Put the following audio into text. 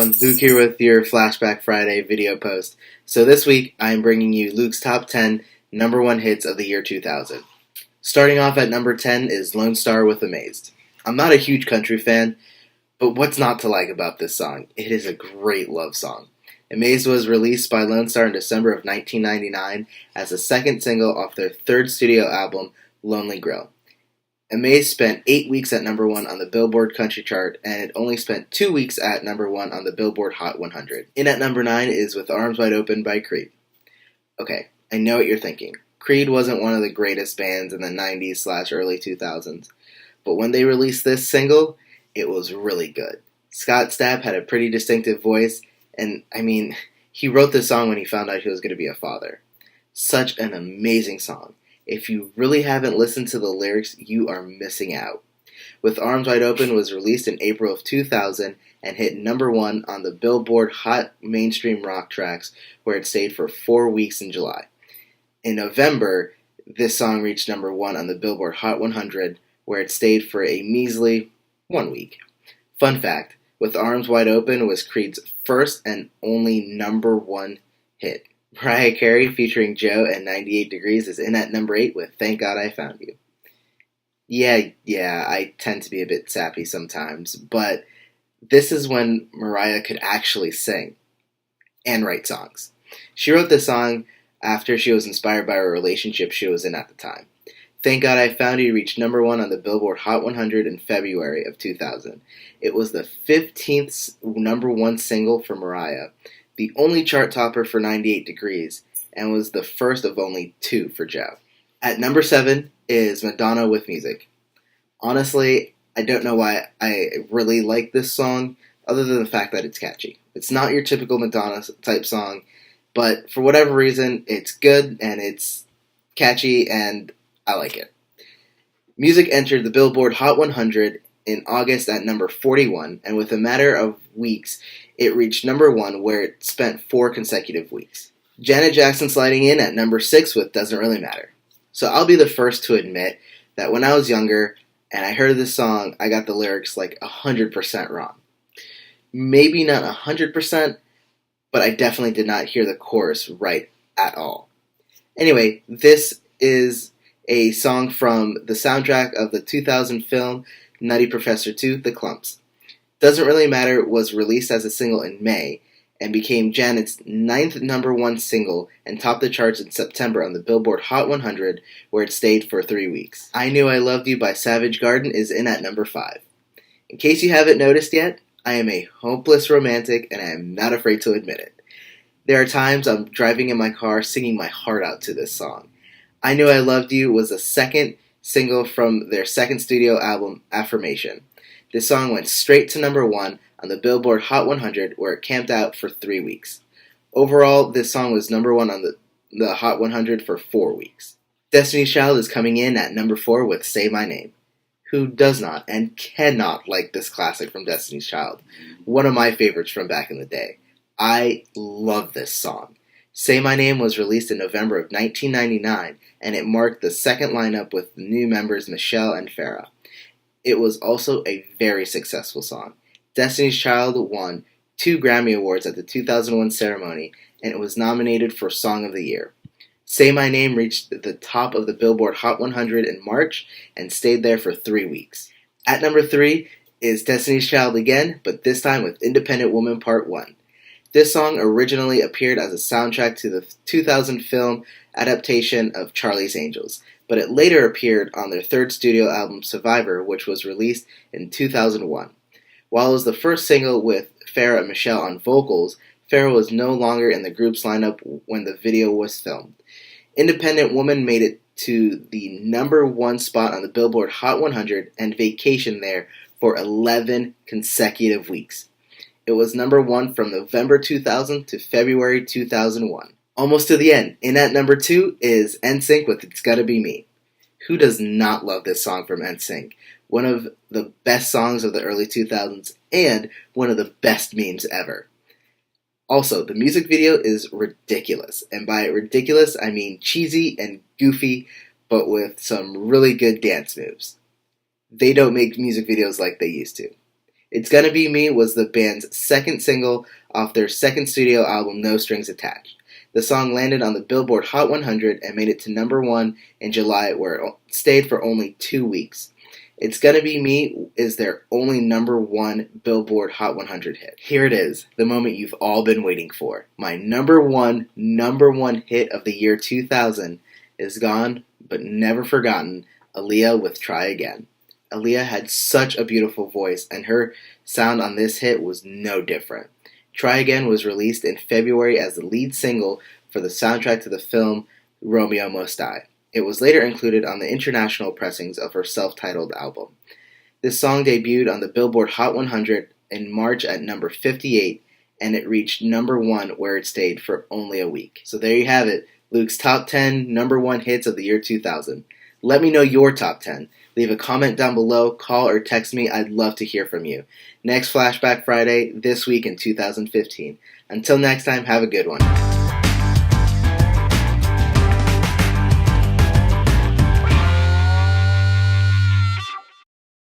everyone, Luke here with your Flashback Friday video post. So this week, I'm bringing you Luke's top 10 number one hits of the year 2000. Starting off at number 10 is Lone Star with Amazed. I'm not a huge country fan, but what's not to like about this song? It is a great love song. Amazed was released by Lone Star in December of 1999 as the second single off their third studio album, Lonely Grill. Amazed spent 8 weeks at number 1 on the Billboard Country Chart, and it only spent 2 weeks at number 1 on the Billboard Hot 100. In at number 9 is With Arms Wide Open by Creed. Okay, I know what you're thinking. Creed wasn't one of the greatest bands in the 90s/early 2000s, but when they released this single, it was really good. Scott Stapp had a pretty distinctive voice, and he wrote this song when he found out he was going to be a father. Such an amazing song. If you really haven't listened to the lyrics, you are missing out. With Arms Wide Open was released in April of 2000 and hit number 1 on the Billboard Hot Mainstream Rock Tracks, where it stayed for 4 weeks in July. In November, this song reached number 1 on the Billboard Hot 100, where it stayed for a measly 1 week. Fun fact, With Arms Wide Open was Creed's first and only number 1 hit. Mariah Carey featuring Joe and 98 Degrees is in at number 8 with Thank God I Found You. Yeah, I tend to be a bit sappy sometimes, but this is when Mariah could actually sing and write songs. She wrote this song after she was inspired by a relationship she was in at the time. Thank God I Found You reached number 1 on the Billboard Hot 100 in February of 2000. It was the 15th number 1 single for Mariah, the only chart topper for 98 Degrees, and was the first of only 2 for Joe. At number 7 is Madonna with Music. Honestly, I don't know why I really like this song, other than the fact that it's catchy. It's not your typical Madonna type song, but for whatever reason, it's good and it's catchy and I like it. Music entered the Billboard Hot 100 in August at number 41, and with a matter of weeks, it reached number 1, where it spent 4 consecutive weeks. Janet Jackson sliding in at number 6 with Doesn't Really Matter. So I'll be the first to admit that when I was younger and I heard this song, I got the lyrics like 100% wrong. Maybe not 100%, but I definitely did not hear the chorus right at all. Anyway, this is a song from the soundtrack of the 2000 film Nutty Professor 2, The Clumps. Doesn't Really Matter was released as a single in May and became Janet's 9th number 1 single and topped the charts in September on the Billboard Hot 100, where it stayed for 3 weeks. I Knew I Loved You by Savage Garden is in at number 5. In case you haven't noticed yet, I am a hopeless romantic and I am not afraid to admit it. There are times I'm driving in my car singing my heart out to this song. I Knew I Loved You was the second single from their second studio album, Affirmation. This song went straight to number 1 on the Billboard Hot 100, where it camped out for 3 weeks. Overall, this song was number 1 on the Hot 100 for 4 weeks. Destiny's Child is coming in at number 4 with Say My Name. Who does not and cannot like this classic from Destiny's Child? One of my favorites from back in the day. I love this song. Say My Name was released in November of 1999, and it marked the second lineup with the new members Michelle and Farrah. It was also a very successful song. Destiny's Child won 2 Grammy Awards at the 2001 ceremony, and it was nominated for Song of the Year. Say My Name reached the top of the Billboard Hot 100 in March and stayed there for 3 weeks. At number 3 is Destiny's Child again, but this time with Independent Woman Part 1. This song originally appeared as a soundtrack to the 2000 film adaptation of Charlie's Angels, but it later appeared on their third studio album Survivor, which was released in 2001. While it was the first single with Farrah and Michelle on vocals, Farrah was no longer in the group's lineup when the video was filmed. Independent Woman made it to the number 1 spot on the Billboard Hot 100 and vacationed there for 11 consecutive weeks. It was number 1 from November 2000 to February 2001. Almost to the end. In at number 2 is NSYNC with It's Gotta Be Me. Who does not love this song from NSYNC? One of the best songs of the early 2000s and one of the best memes ever. Also, the music video is ridiculous. And by ridiculous, I mean cheesy and goofy, but with some really good dance moves. They don't make music videos like they used to. It's Gonna Be Me was the band's second single off their second studio album, No Strings Attached. The song landed on the Billboard Hot 100 and made it to number 1 in July, where it stayed for only 2 weeks. It's Gonna Be Me is their only number 1 Billboard Hot 100 hit. Here it is, the moment you've all been waiting for. My number one hit of the year 2000 is gone, but never forgotten, Aaliyah with Try Again. Aaliyah had such a beautiful voice, and her sound on this hit was no different. Try Again was released in February as the lead single for the soundtrack to the film Romeo Must Die. It was later included on the international pressings of her self-titled album. This song debuted on the Billboard Hot 100 in March at number 58, and it reached number 1 where it stayed for only a week. So there you have it, Luke's top 10 number 1 hits of the year 2000. Let me know your top 10. Leave a comment down below, call or text me. I'd love to hear from you. Next Flashback Friday, this week in 2015. Until next time, have a good one.